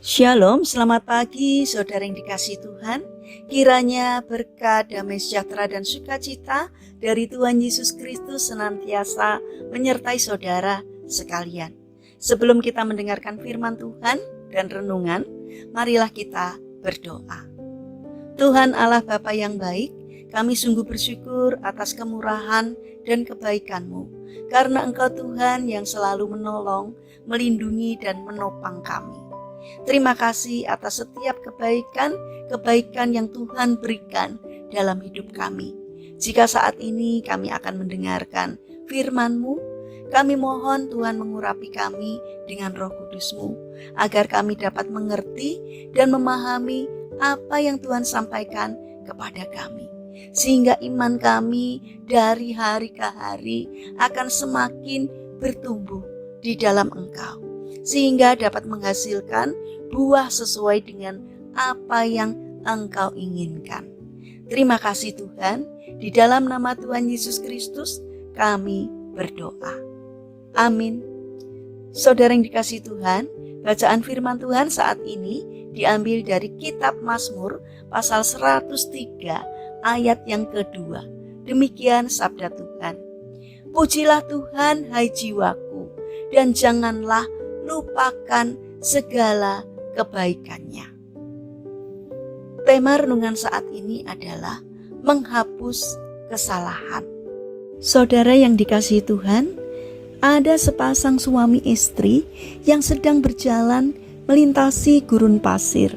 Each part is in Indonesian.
Shalom, selamat pagi saudara yang dikasihi Tuhan. Kiranya berkat, damai sejahtera dan sukacita dari Tuhan Yesus Kristus senantiasa menyertai saudara sekalian. Sebelum kita mendengarkan firman Tuhan dan renungan, marilah kita berdoa. Tuhan Allah Bapa yang baik, kami sungguh bersyukur atas kemurahan dan kebaikan-Mu, karena Engkau Tuhan yang selalu menolong, melindungi dan menopang kami. Terima kasih atas setiap kebaikan yang Tuhan berikan dalam hidup kami. Jika saat ini kami akan mendengarkan firman-Mu, kami mohon Tuhan mengurapi kami dengan Roh Kudus-Mu, agar kami dapat mengerti dan memahami apa yang Tuhan sampaikan kepada kami. Sehingga iman kami dari hari ke hari akan semakin bertumbuh di dalam Engkau, sehingga dapat menghasilkan buah sesuai dengan apa yang Engkau inginkan. Terima kasih Tuhan, di dalam nama Tuhan Yesus Kristus kami berdoa. Amin. Saudara yang dikasihi Tuhan, bacaan firman Tuhan saat ini diambil dari kitab Mazmur pasal 103 ayat yang kedua. Demikian sabda Tuhan. Pujilah Tuhan hai jiwaku, dan janganlah lupakan segala kebaikannya. Tema renungan saat ini adalah menghapus kesalahan. Saudara yang dikasihi Tuhan, ada sepasang suami istri yang sedang berjalan melintasi gurun pasir.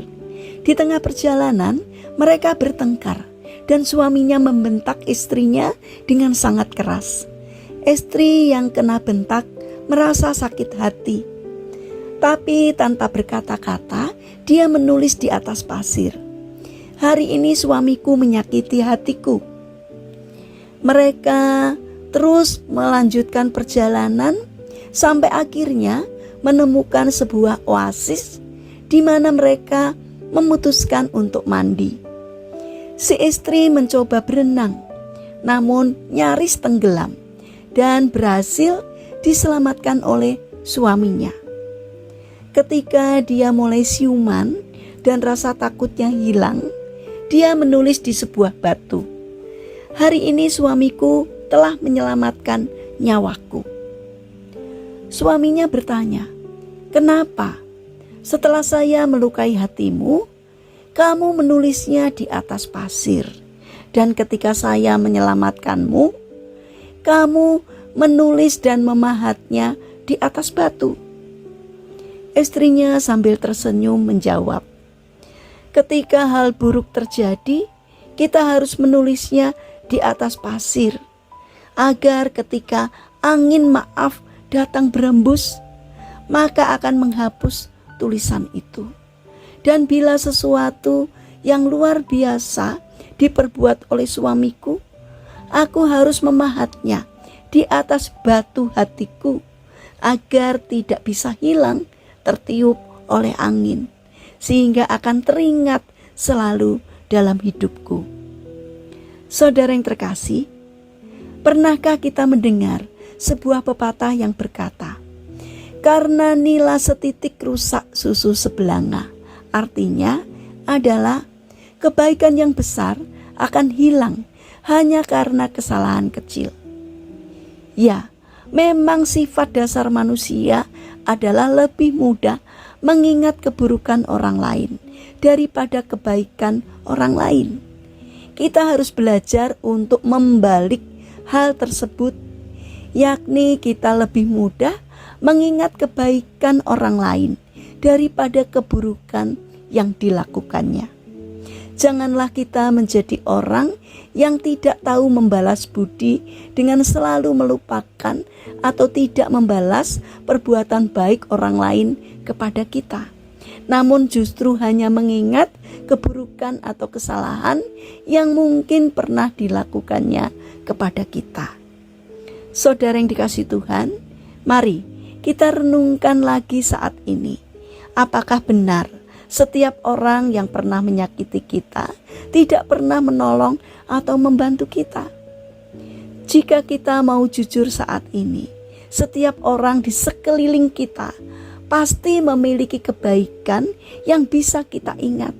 Di tengah perjalanan, mereka bertengkar dan suaminya membentak istrinya dengan sangat keras. Istri yang kena bentak merasa sakit hati, tapi tanpa berkata-kata dia menulis di atas pasir, "Hari ini suamiku menyakiti hatiku." Mereka terus melanjutkan perjalanan sampai akhirnya menemukan sebuah oasis di mana mereka memutuskan untuk mandi. Si istri mencoba berenang, namun nyaris tenggelam dan berhasil diselamatkan oleh suaminya. Ketika dia mulai siuman dan rasa takutnya hilang, dia menulis di sebuah batu, "Hari ini suamiku telah menyelamatkan nyawaku." Suaminya bertanya, "Kenapa? Setelah saya melukai hatimu, kamu menulisnya di atas pasir, dan ketika saya menyelamatkanmu, kamu menulis dan memahatnya di atas batu." Istrinya sambil tersenyum menjawab, "Ketika hal buruk terjadi, kita harus menulisnya di atas pasir, agar ketika angin maaf datang berembus, maka akan menghapus tulisan itu. Dan bila sesuatu yang luar biasa diperbuat oleh suamiku, aku harus memahatnya di atas batu hatiku, agar tidak bisa hilang tertiup oleh angin, sehingga akan teringat selalu dalam hidupku." Saudara yang terkasih, pernahkah kita mendengar sebuah pepatah yang berkata, "Karena nila setitik rusak susu sebelanga." Artinya adalah kebaikan yang besar akan hilang hanya karena kesalahan kecil. Ya, memang sifat dasar manusia adalah lebih mudah mengingat keburukan orang lain daripada kebaikan orang lain. Kita harus belajar untuk membalik hal tersebut, yakni kita lebih mudah mengingat kebaikan orang lain daripada keburukan yang dilakukannya. Janganlah kita menjadi orang yang tidak tahu membalas budi dengan selalu melupakan atau tidak membalas perbuatan baik orang lain kepada kita, namun justru hanya mengingat keburukan atau kesalahan yang mungkin pernah dilakukannya kepada kita. Saudara yang dikasihi Tuhan, mari kita renungkan lagi saat ini. Apakah benar setiap orang yang pernah menyakiti kita tidak pernah menolong atau membantu kita? Jika kita mau jujur saat ini, setiap orang di sekeliling kita pasti memiliki kebaikan yang bisa kita ingat.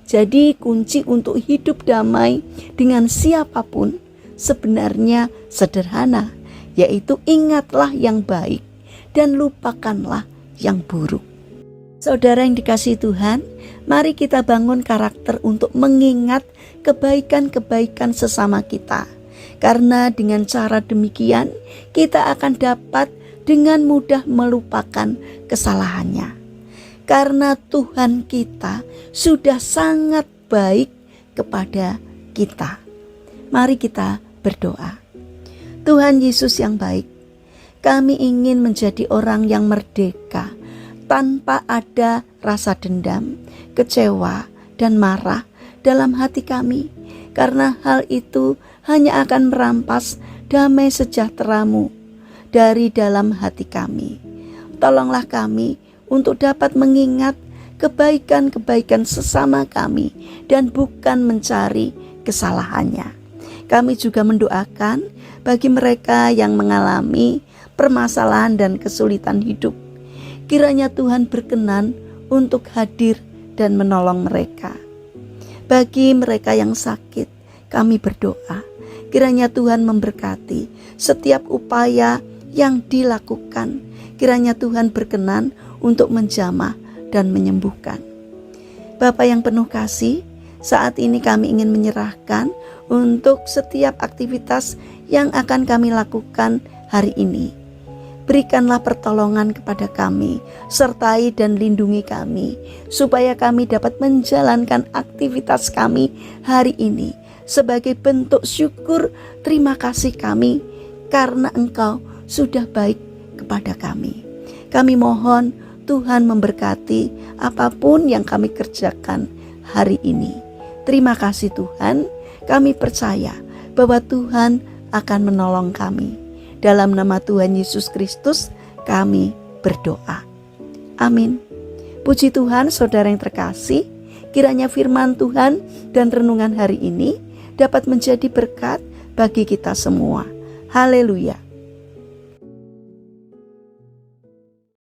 Jadi kunci untuk hidup damai dengan siapapun sebenarnya sederhana, yaitu ingatlah yang baik dan lupakanlah yang buruk. Saudara yang dikasihi Tuhan, mari kita bangun karakter untuk mengingat kebaikan-kebaikan sesama kita. Karena dengan cara demikian kita akan dapat dengan mudah melupakan kesalahannya. Karena Tuhan kita sudah sangat baik kepada kita. Mari kita berdoa. Tuhan Yesus yang baik, kami ingin menjadi orang yang merdeka tanpa ada rasa dendam, kecewa, dan marah dalam hati kami. Karena hal itu hanya akan merampas damai sejahtera-Mu dari dalam hati kami. Tolonglah kami untuk dapat mengingat kebaikan-kebaikan sesama kami dan bukan mencari kesalahannya. Kami juga mendoakan bagi mereka yang mengalami permasalahan dan kesulitan hidup. Kiranya Tuhan berkenan untuk hadir dan menolong mereka. Bagi mereka yang sakit, kami berdoa, kiranya Tuhan memberkati setiap upaya yang dilakukan. Kiranya Tuhan berkenan untuk menjamah dan menyembuhkan. Bapa yang penuh kasih, saat ini kami ingin menyerahkan untuk setiap aktivitas yang akan kami lakukan hari ini. Berikanlah pertolongan kepada kami, sertai dan lindungi kami, supaya kami dapat menjalankan aktivitas kami hari ini sebagai bentuk syukur terima kasih kami karena Engkau sudah baik kepada kami. Kami mohon Tuhan memberkati apapun yang kami kerjakan hari ini. Terima kasih Tuhan, kami percaya bahwa Tuhan akan menolong kami. Dalam nama Tuhan Yesus Kristus kami berdoa. Amin. Puji Tuhan, saudara yang terkasih, kiranya firman Tuhan dan renungan hari ini dapat menjadi berkat bagi kita semua. Haleluya.